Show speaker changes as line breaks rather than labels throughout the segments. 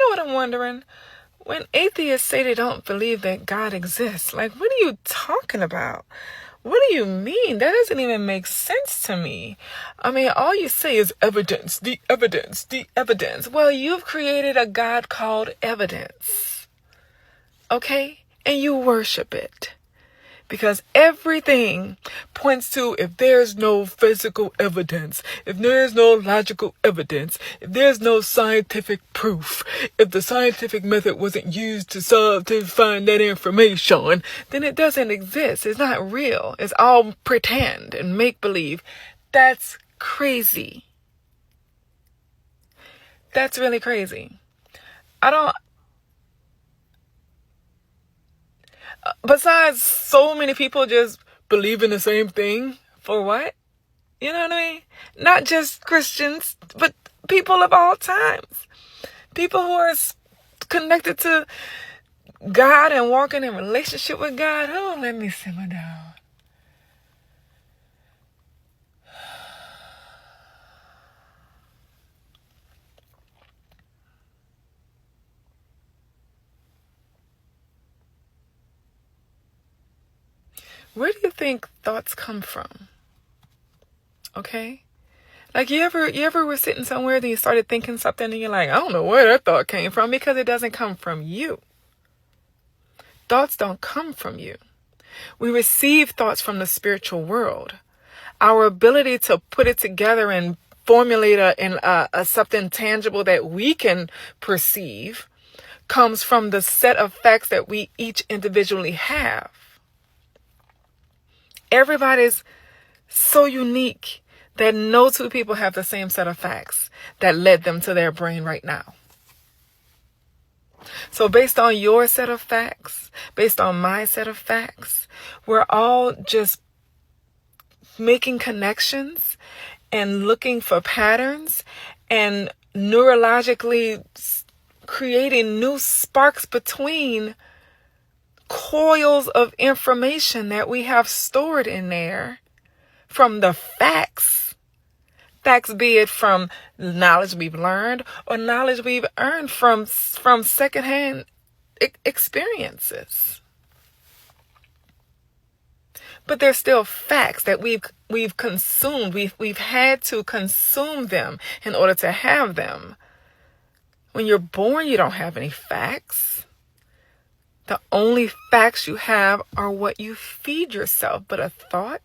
know what I'm wondering? When atheists say they don't believe that God exists, like, what are you talking about? What do you mean? That doesn't even make sense to me. I mean, all you say is evidence, the evidence, the evidence. Well, you've created a God called evidence. Okay? And you worship it. Because everything points to, if there's no physical evidence, if there's no logical evidence, if there's no scientific proof, if the scientific method wasn't used to find that information, then it doesn't exist. It's not real. It's all pretend and make-believe. That's crazy. That's really crazy. Besides, so many people just believe in the same thing. For what? You know what I mean? Not just Christians, but people of all times. People who are connected to God and walking in relationship with God. Oh, let me simmer down. Where do you think thoughts come from? Okay? Like, you ever were sitting somewhere, then you started thinking something, and you're like, I don't know where that thought came from, because it doesn't come from you. Thoughts don't come from you. We receive thoughts from the spiritual world. Our ability to put it together and formulate a something tangible that we can perceive comes from the set of facts that we each individually have. Everybody's so unique that no two people have the same set of facts that led them to their brain right now. So based on your set of facts, based on my set of facts, we're all just making connections and looking for patterns and neurologically creating new sparks between coils of information that we have stored in there from the facts. Facts, be it from knowledge we've learned or knowledge we've earned from secondhand experiences. But they're still facts that we've consumed. We've had to consume them in order to have them. When you're born, you don't have any facts. The only facts you have are what you feed yourself. But a thought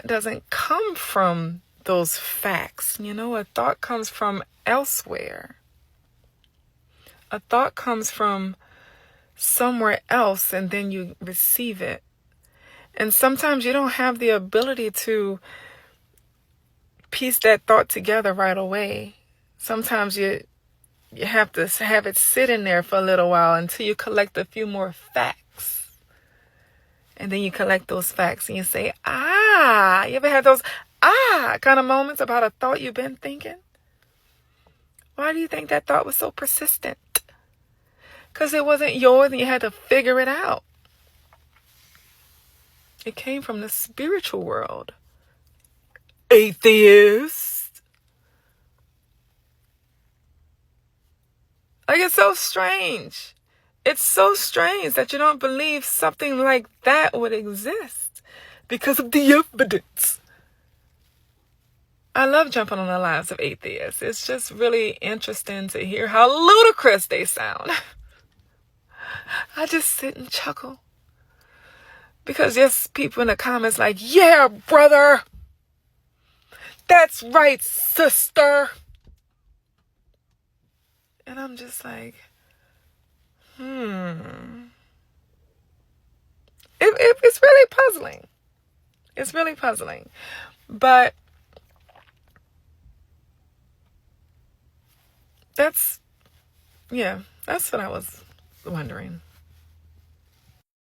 doesn't come from those facts. You know, a thought comes from elsewhere. A thought comes from somewhere else, and then you receive it. And sometimes you don't have the ability to piece that thought together right away. Sometimes you have to have it sit in there for a little while until you collect a few more facts. And then you collect those facts and you say, you ever had those kind of moments about a thought you've been thinking? Why do you think that thought was so persistent? Because it wasn't yours and you had to figure it out. It came from the spiritual world. Atheist. Like, it's so strange. It's so strange that you don't believe something like that would exist because of the evidence. I love jumping on the lives of atheists. It's just really interesting to hear how ludicrous they sound. I just sit and chuckle. Because there's people in the comments like, yeah, brother. That's right, sister. And I'm just like, It's really puzzling. It's really puzzling. But that's what I was wondering.